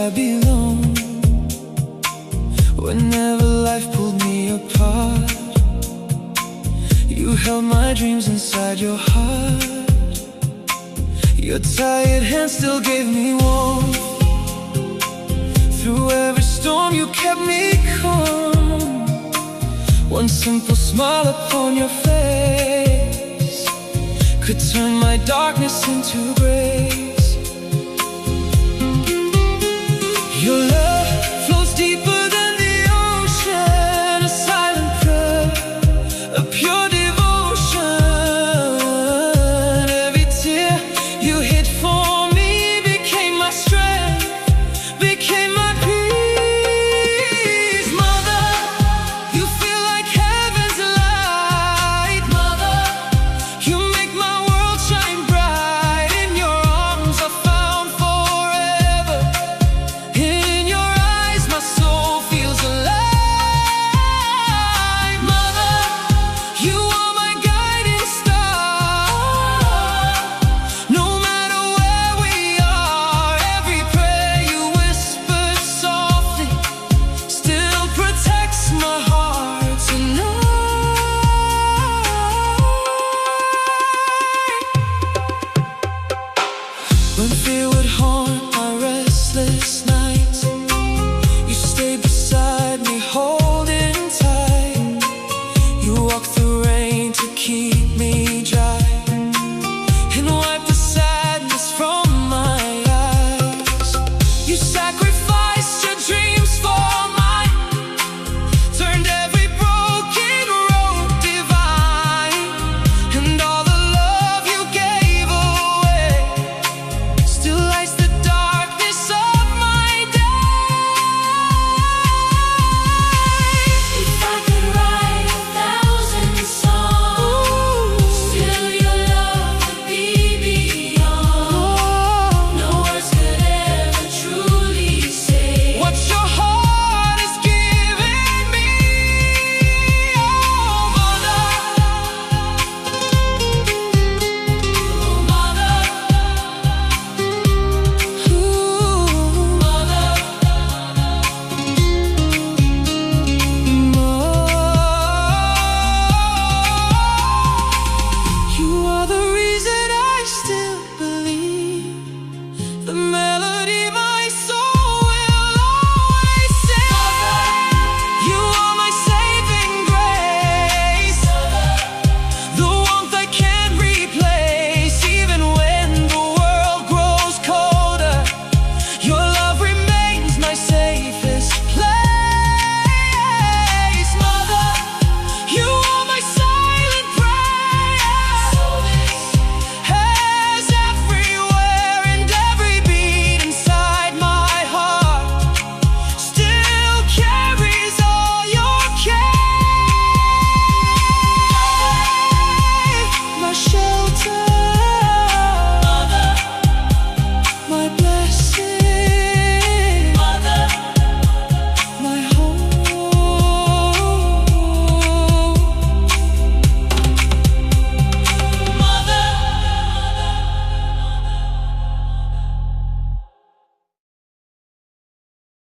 I belong. Whenever life pulled me apart, you held my dreams inside your heart. Your tired hand still gave me warmth. Through every storm you kept me calm. One simple smile upon your face could turn my darkness into grace. Your love flows deeper than the ocean, a silent prayer, a pure devotion. Every tear you hid for me became my strength, became my peace. Mother, you feel like heaven's light. Mother, you make my world shine bright. In your arms I found forever. In your eyes my soul feels alive. Mother, you are my guiding star. No matter where we are, every prayer you whisper softly still protects my heart tonight. When fear would haunt my restless nights, you stayed beside me, holding tight. You walked the rain to keep me dry and wipe the sadness from my eyes. You sacrificed